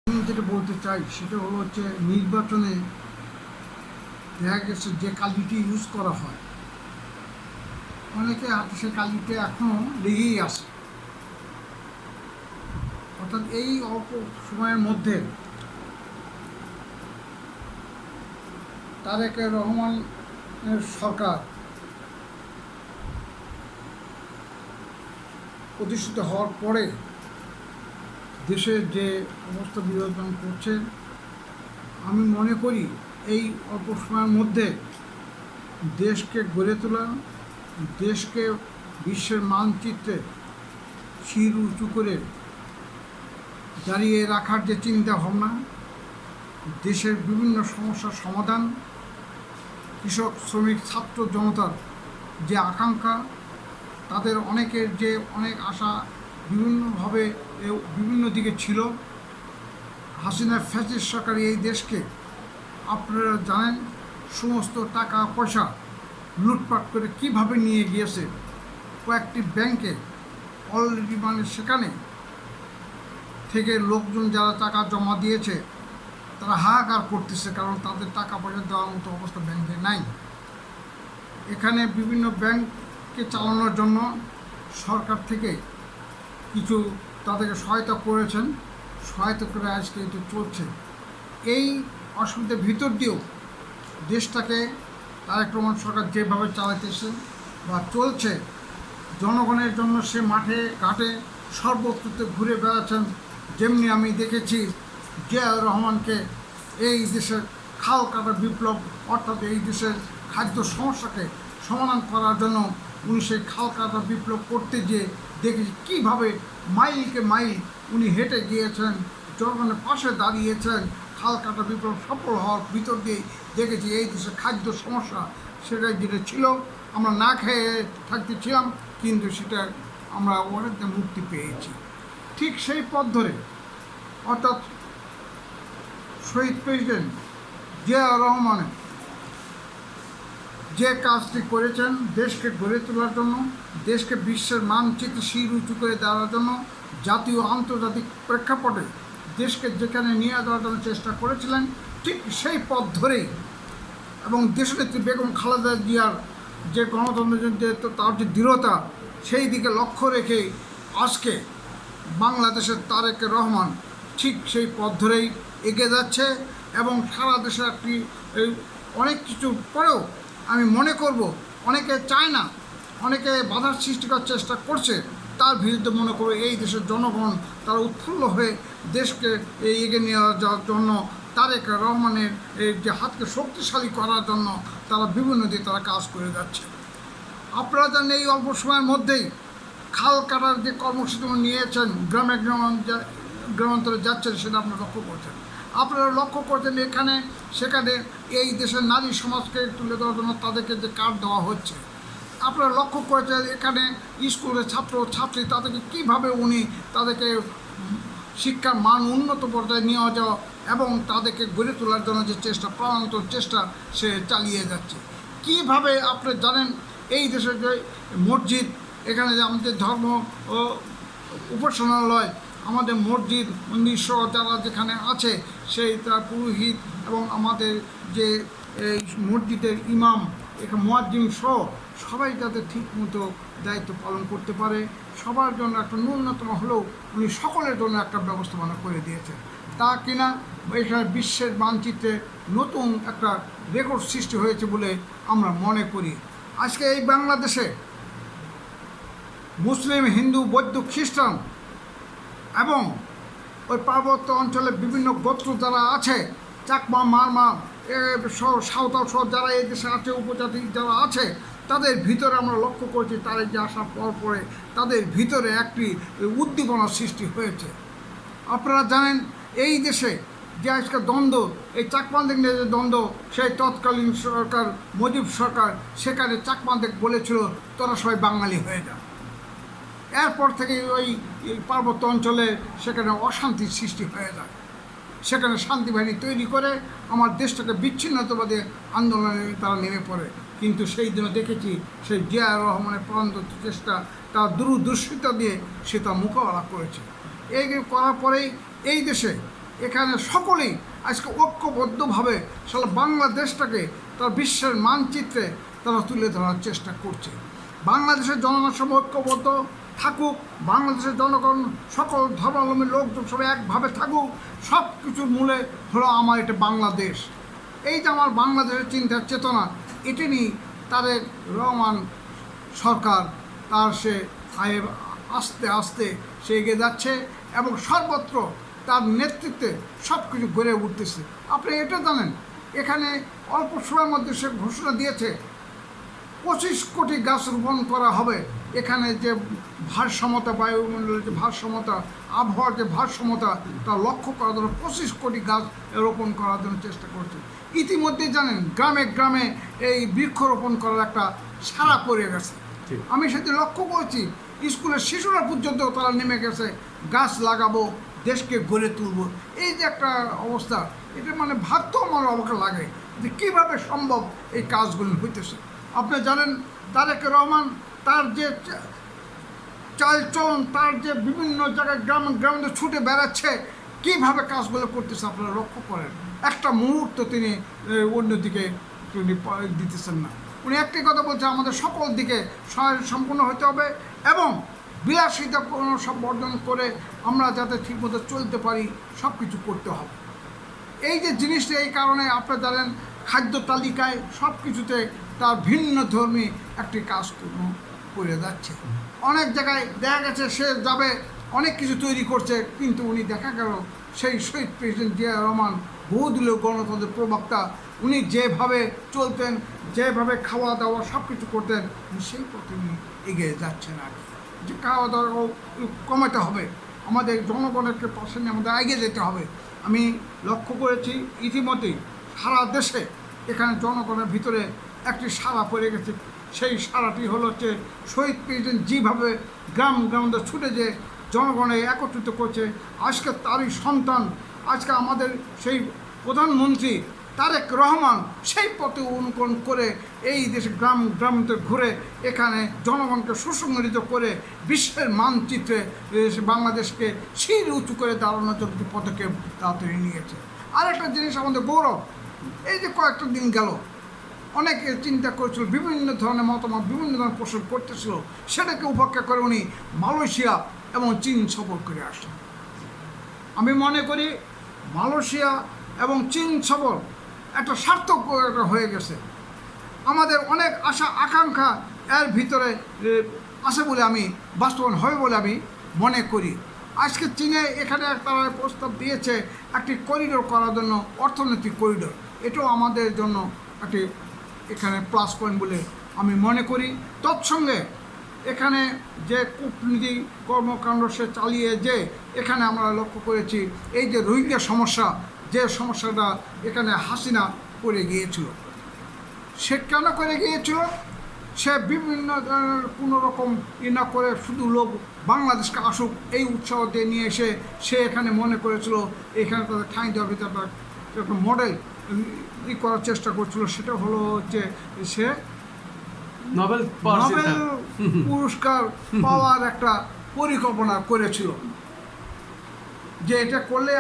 আমি যেটা বলতে চাই সেটা হলো হচ্ছে নির্বাচনে দেখা গেছে যে কালিটি ইউজ করা হয় অনেকে হাতে সে কালিটা এখনও লেগেই আছে। অর্থাৎ এই অল্প সময়ের মধ্যে তারেক রহমানের সরকার প্রতিষ্ঠিত হওয়ার পরে দেশের যে অবস্থা বিরাজমান করছে, আমি মনে করি এই অল্প সময়ের মধ্যে দেশকে গড়ে তোলা, দেশকে বিশ্বের মানচিত্রে শির উঁচু করে দাঁড়িয়ে রাখার যে চিন্তা ভাবনা, দেশের বিভিন্ন সমস্যার সমাধান, কৃষক শ্রমিক ছাত্র জনতার যে আকাঙ্ক্ষা, তাদের অনেকের যে অনেক আশা বিভিন্নভাবে বিভিন্ন দিকে ছিল। হাসিনার ফ্যাসিস্ট সরকার এই দেশকে আপনারা জানেন সমস্ত টাকা পয়সা লুটপাট করে কিভাবে নিয়ে গিয়েছে। কয়েকটি ব্যাংকে অলরেডি সেখানে থেকে লোকজন যারা টাকা জমা দিয়েছে তারা হাহাকার করতেছে, কারণ তাদের টাকা পয়সা দেওয়ার মতো অবস্থা ব্যাংকে নাই। এখানে বিভিন্ন ব্যাংককে চালানোর জন্য সরকার থেকে কিছু তাদেরকে সহায়তা করেছেন, সহায়তা করে আজকে এটা চলছে। এই অসুবিধার ভিতর দিয়েও দেশটাকে তারেক রহমান সরকার যেভাবে চালাইতেছে বা চলছে, জনগণের জন্য সে মাঠে ঘাটে সর্বত্রতে ঘুরে বেড়াচ্ছেন। যেমনি আমি দেখেছি জিয়াউর রহমানকে এই দেশের খাল কাটা বিপ্লব, অর্থাৎ এই দেশের খাদ্য সমস্যাকে সমাধান করার জন্য উনি সেই খাল কাটা বিপ্লব করতে গিয়ে দেখেছি কীভাবে মাইলকে মাইল উনি হেঁটে গিয়েছেন, জনগণের পাশে দাঁড়িয়েছেন। খাল কাটা বিপ্লব সফল হওয়ার ভিতর দিয়ে দেখেছি এই দেশের খাদ্য সমস্যা সেটা যেটা ছিল, আমরা না খেয়ে থাকতেছিলাম, কিন্তু সেটা আমরা অনেক মুক্তি পেয়েছি। ঠিক সেই পথ ধরে অর্থাৎ শহীদ প্রেসিডেন্ট জিয়াউর রহমানের যে কাজটি করেছেন দেশকে গড়ে তোলার জন্য, দেশকে বিশ্বের মানচিত্রে শির উঁচু করে দেওয়ার জন্য, জাতীয় আন্তর্জাতিক প্রেক্ষাপটে দেশকে যেখানে নিয়ে যাওয়ার জন্য চেষ্টা করেছিলেন, ঠিক সেই পথ ধরেই এবং দেশনেত্রী বেগম খালেদা জিয়ার যে গণতন্ত্র তার যে দৃঢ়তা, সেই দিকে লক্ষ্য রেখে আজকে বাংলাদেশের তারেক রহমান ঠিক সেই পথ ধরেই এগিয়ে যাচ্ছে। এবং সারা দেশে একটি অনেক কিছু পরেও আমি মনে করব অনেকে চায় না, অনেকে বাধার সৃষ্টি করার চেষ্টা করছে, তার বিরুদ্ধে মনে করব এই দেশের জনগণ তারা উৎফুল্ল হয়ে দেশকে এগিয়ে নিয়ে যাওয়ার জন্য তারেক রহমানের এই যে হাতকে শক্তিশালী করার জন্য তারা বিভিন্ন দিকে তারা কাজ করে যাচ্ছে। আপনারা জানেন এই অল্প সময়ের মধ্যেই খাল কাটার যে কর্মসূচি নিয়েছেন, গ্রামান্তরে যাচ্ছেন, সেটা আপনারা লক্ষ্য করছেন। আপনারা লক্ষ্য করছেন এখানে সেখানে এই দেশের নারী সমাজকে তুলে ধরার জন্য তাদেরকে যে কার্ড দেওয়া হচ্ছে। আপনারা লক্ষ্য করেছেন এখানে স্কুলের ছাত্র ছাত্রী তাদেরকে কীভাবে উনি তাদেরকে শিক্ষার মান উন্নত পর্যায়ে নিয়ে যাওয়া এবং তাদেরকে গড়ে তোলার জন্য যে চেষ্টা, প্রাণান্ত চেষ্টা সে চালিয়ে যাচ্ছে। কীভাবে আপনারা জানেন এই দেশের যে মসজিদ, এখানে যে আমাদের ধর্ম ও উপাসনালয়, আমাদের মসজিদ মন্দির সহ যারা যেখানে আছে সেই তার পুরোহিত এবং আমাদের যে এই মসজিদের ইমাম, এখানে মুয়াজ্জিন সহ সবাই যাতে ঠিকমতো দায়িত্ব পালন করতে পারে, সবার জন্য একটা ন্যূনতম হলেও উনি সকলের জন্য একটা ব্যবস্থাপনা করে দিয়েছেন। তা কিনা এখানে বিশ্বের মানচিত্রে নতুন একটা রেকর্ড সৃষ্টি হয়েছে বলে আমরা মনে করি। আজকে এই বাংলাদেশে মুসলিম, হিন্দু, বৌদ্ধ, খ্রিস্টান এবং ওই পার্বত্য অঞ্চলে বিভিন্ন গোত্র যারা আছে, চাকমা, মারমা সাঁওতাল সহ যারা এই দেশে আছে, উপজাতি যারা আছে, তাদের ভিতরে আমরা লক্ষ্য করছি তাদের যে আসার পরে তাদের ভিতরে একটি উদ্দীপনার সৃষ্টি হয়েছে। আপনারা জানেন এই দেশে যে আজকে দ্বন্দ্ব, এই চাকমাদের নিয়ে যে দ্বন্দ্ব, সেই তৎকালীন সরকার মুজিব সরকার সেখানে চাকমাদের বলেছিল তোরা সবাই বাঙালি হয়ে যা। এরপর থেকে ওই পার্বত্য অঞ্চলে সেখানে অশান্তির সৃষ্টি হয়ে যায়, সেখানে শান্তি বাহিনী তৈরি করে আমার দেশটাকে বিচ্ছিন্নতাবাদী আন্দোলনে তারা নেমে পড়ে। কিন্তু সেই দিনে দেখেছি সেই জিয়াউর রহমানের প্রান্ত চেষ্টা, তার দূরদর্শিতা দিয়ে সে তা মোকাবেলা করেছে। এই করার পরেই এই দেশে এখানে সকলেই আজকে ঐক্যবদ্ধভাবে সারা বাংলাদেশটাকে তার বিশ্বের মানচিত্রে তারা তুলে ধরার চেষ্টা করছে। বাংলাদেশের জনগণ সব ঐক্যবদ্ধ থাকুক, বাংলাদেশের জনগণ সকল ধর্মাবলম্বী লোকজন সবাই একভাবে থাকুক। সব কিছুর মূলে হলো আমার এটা বাংলাদেশ। এই যে আমার বাংলাদেশের চিন্তার চেতনা, এটি নিয়ে তারেক রহমান সরকার তার সে আস্তে আস্তে সে এগিয়ে যাচ্ছে এবং সর্বত্র তার নেতৃত্বে সব কিছু গড়ে উঠতেছে। আপনি এটা জানেন, এখানে অল্প সময়ের মধ্যে সে ঘোষণা দিয়েছে 25 কোটি গাছ রোপণ করা হবে। এখানে যে ভারসাম্যতা, বায়ুমণ্ডলের যে ভারসাম্যতা, আবহাওয়ার যে ভারসাম্যতা, তা লক্ষ্য করার জন্য 25 কোটি গাছ রোপণ করার জন্য চেষ্টা করছে। ইতিমধ্যে জানেন গ্রামে গ্রামে এই বৃক্ষরোপণ করার একটা সাড়া পড়ে গেছে। আমি সেটি লক্ষ্য করেছি, স্কুলের শিশুরা পর্যন্ত তারা নেমে গেছে, গাছ লাগাবো, দেশকে গড়ে তুলব। এই যে একটা অবস্থা, এটা মানে ভাবতেও আমার অবাক লাগে যে কীভাবে সম্ভব এই কাজগুলো হইতেছে। আপনি জানেন তারেক রহমান তার যে চালচলন, তার যে বিভিন্ন জায়গায় গ্রামে ছুটে বেড়াচ্ছে, কীভাবে কাজগুলো করতেছে আপনারা লক্ষ্য করেন। একটা মুহূর্ত তিনি অন্যদিকে তিনি দিতেছেন না। উনি একটি কথা বলছে, আমাদের সকল দিকে সম্পূর্ণ হতে হবে এবং বিলাসিতা সব বর্জন করে আমরা যাতে ঠিকমতো চলতে পারি সব কিছু করতে হবে। এই যে জিনিসটা, এই কারণে আপনারা জানেন খাদ্য তালিকায় সব কিছুতে তার ভিন্ন ধর্মী একটি কাজ করে যাচ্ছে। অনেক জায়গায় দেখা গেছে সে যাবে অনেক কিছু তৈরি করছে, কিন্তু উনি দেখা গেল সেই শহীদ প্রেসিডেন্ট জিয়া রহমান বহুদলীয় গণতন্ত্রের প্রবক্তা, উনি যেভাবে চলতেন, যেভাবে খাওয়া দাওয়া সব কিছু করতেন, সেই পথে উনি এগিয়ে যাচ্ছেন। আর যে খাওয়া দাওয়া কমাতে হবে, আমাদের জনগণের পাশে নিয়ে আমাদের এগিয়ে যেতে হবে। আমি লক্ষ্য করেছি ইতিমধ্যেই সারা দেশে এখানে জনগণের ভিতরে একটি সাড়া পড়ে গেছে। সেই সাড়াটি হলো হচ্ছে শহীদ প্রেসিডেন্ট যেভাবে গ্রামে ছুটে যে জনগণে একত্রিত করছে, আজকে তারই সন্তান, আজকে আমাদের সেই প্রধানমন্ত্রী তারেক রহমান সেই পথে অনুকরণ করে এই দেশে গ্রামান্তর ঘুরে এখানে জনগণকে সুসংগঠিত করে বিশ্বের মানচিত্রে বাংলাদেশকে শির উঁচু করে দাঁড়ানোর জন্য পদক্ষেপ তাড়াতাড়ি নিয়েছে। আরেকটা জিনিস আমাদের গৌরব, এই যে কয়েকটা দিন গেল অনেকে চিন্তা করেছিল, বিভিন্ন ধরনের মতামত বিভিন্ন ধরনের প্রশ্ন করতেছিল, সেটাকে উপেক্ষা করে উনি মালয়েশিয়া এবং চীন সফর করে আসছেন। আমি মনে করি মালয়েশিয়া এবং চীন সফর একটা সার্থক হয়ে গেছে। আমাদের অনেক আশা আকাঙ্ক্ষা এর ভিতরে আছে বলে আমি বাস্তবায়ন হবে বলে আমি মনে করি। আজকে চীনে এখানে তারা প্রস্তাব দিয়েছে একটি করিডোর করার জন্য, অর্থনৈতিক করিডোর। এটাও আমাদের জন্য একটি এখানে প্লাস পয়েন্ট বলে আমি মনে করি। তৎসঙ্গে এখানে যে কূটনীতি কর্মকাণ্ড সে চালিয়ে যে এখানে আমরা লক্ষ্য করেছি, এই যে রোহিঙ্গা সমস্যা, যে সমস্যাটা এখানে হাসিনা করে গিয়েছিল, সে কেন করে গিয়েছিল? সে বিভিন্ন ধরনের কোনো রকম না করে শুধু লোক বাংলাদেশকে আসুক এই উৎসাহ দিয়ে নিয়ে এসে সে এখানে মনে করেছিল এখানে তাদের ঠাঁই দেওয়ার ভিতরে একটা মডেল করার চেষ্টা করছিল। সেটা হলো হচ্ছে সে নোবেল পুরস্কার পাওয়ার একটা পরিকল্পনা করেছিল, যে এটা করলে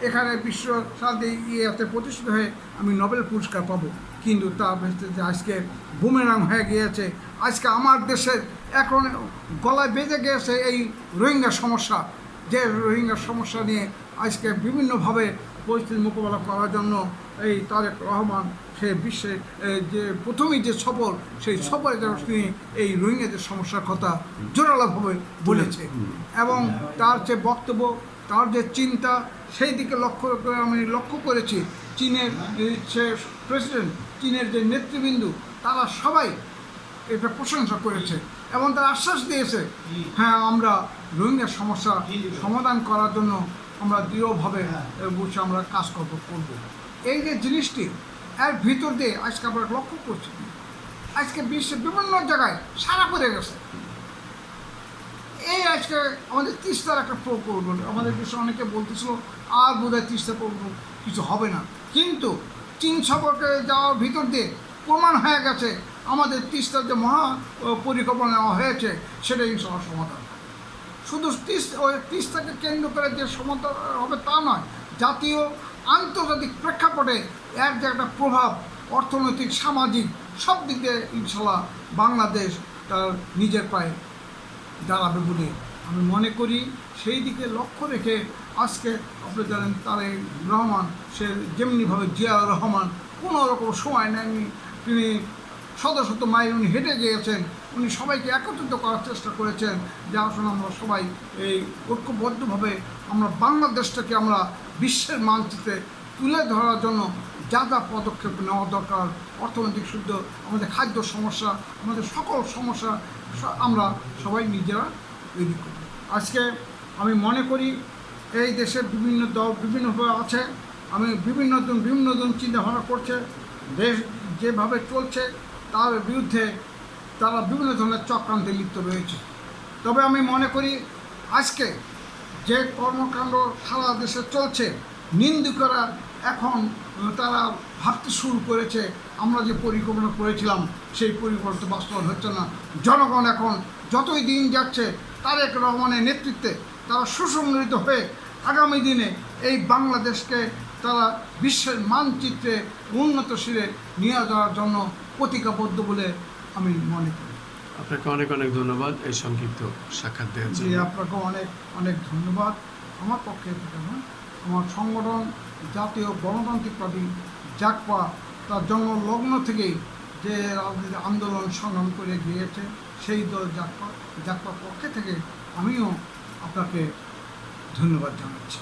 এখানে বিশ্ব শান্তি ইয়েতে প্রতিষ্ঠিত হয়ে আমি নোবেল পুরস্কার পাবো। কিন্তু তা যে আজকে বুমেরাং হয়ে গিয়েছে। আজকে আমার দেশের এখন গলায় বেঁধে গিয়েছে এই রোহিঙ্গা সমস্যা, যে রোহিঙ্গা সমস্যা নিয়ে আজকে বিভিন্নভাবে পরিস্থিতি মোকাবেলা করার জন্য এই তারেক রহমান সে বিশ্বে যে প্রথমেই যে সফর, সেই সফরে তিনি এই রোহিঙ্গাদের সমস্যার কথা জোরালোভাবে বলেছে এবং তার যে বক্তব্য, তার যে চিন্তা, সেই দিকে আমি লক্ষ্য করেছি। চীনের সে প্রেসিডেন্ট, চীনের যে নেতৃবৃন্দ, তারা সবাই এটা প্রশংসা করেছে এবং তারা আশ্বাস দিয়েছে, হ্যাঁ আমরা রোহিঙ্গা সমস্যা সমাধান করার জন্য আমরা দৃঢ়ভাবে বসে আমরা কাজ করব। এই যে জিনিসটি এর ভিতর দিয়ে আজকে আমরা লক্ষ্য করছি, আজকে বিশ্বের বিভিন্ন জায়গায় সারা পড়ে গেছে। এই আজকে আমাদের তিস্তার একটা প্রকল্প, আমাদের দেশে অনেকে বলতেছিল আর বোধহয় তিস্তা প্রকল্প কিছু হবে না, কিন্তু চীন সফরকে যাওয়ার ভিতর দিয়ে প্রমাণ হয়ে গেছে আমাদের তিস্তার যে মহা পরিকল্পনা নেওয়া হয়েছে সেটা ইনশাআল্লাহ সমাধান। শুধু তিস্তাকে কেন্দ্র করে যে সমাধান হবে তা নয়, জাতীয় আন্তর্জাতিক প্রেক্ষাপটে এর যে একটা প্রভাব অর্থনৈতিক সামাজিক সব দিক দিয়ে ইনশাল্লাহ বাংলাদেশ তার নিজের পায়ে দাঁড়াবে বলে আমি মনে করি। সেই দিকে লক্ষ্য রেখে আজকে আপনি জানেন তারেক রহমান সে যেমনিভাবে জিয়াউর রহমান কোনো রকম সময় নেননি, তিনি শত শত মাইল উনি হেঁটে গিয়েছেন, উনি সবাইকে একত্রিত করার চেষ্টা করেছেন যে আসুন আমরা সবাই এই ঐক্যবদ্ধভাবে আমরা বাংলাদেশটাকে আমরা বিশ্বের মানচিত্রে তুলে ধরার জন্য যা যা পদক্ষেপ নেওয়া দরকার, অর্থনৈতিক শুদ্ধ আমাদের খাদ্য সমস্যা আমাদের সকল সমস্যা আমরা সবাই নিজেরা তৈরি করি। আজকে আমি মনে করি এই দেশের বিভিন্ন দল বিভিন্নভাবে আছে, আমি বিভিন্ন জন চিন্তাভাবনা করছে, দেশ যেভাবে চলছে তার বিরুদ্ধে তারা বিভিন্ন ধরনের চক্রান্তে লিপ্ত রয়েছে। তবে আমি মনে করি আজকে যে কর্মকাণ্ড সারা দেশে চলছে নিন্দুকরা এখন তারা ভাবতে শুরু করেছে আমরা যে পরিকল্পনা করেছিলাম সেই পরিকল্পনা বাস্তবায়ন হচ্ছে না। জনগণ এখন যতই দিন যাচ্ছে তারেক রহমানের নেতৃত্বে তারা সুসংগঠিত হয়ে আগামী দিনে এই বাংলাদেশকে তারা বিশ্বের মানচিত্রে উন্নতশীলে নিয়ে যাওয়ার জন্য প্রতিজ্ঞাবদ্ধ বলে আমি মনে করি। আপনাকে অনেক অনেক ধন্যবাদ এই সংক্ষিপ্ত সাক্ষাৎ দেওয়ার জন্য। আপনাকে অনেক অনেক ধন্যবাদ। আমার পক্ষে থেকে না, আমার সংগঠন জাতীয় গণতান্ত্রিক পার্টি জাগপা তার জন্মলগ্ন থেকেই যে রাজনীতি আন্দোলন সংগ্রাম করে গিয়েছে সেই দল জাগপার পক্ষে থেকে আমিও আপনাকে ধন্যবাদ জানাচ্ছি।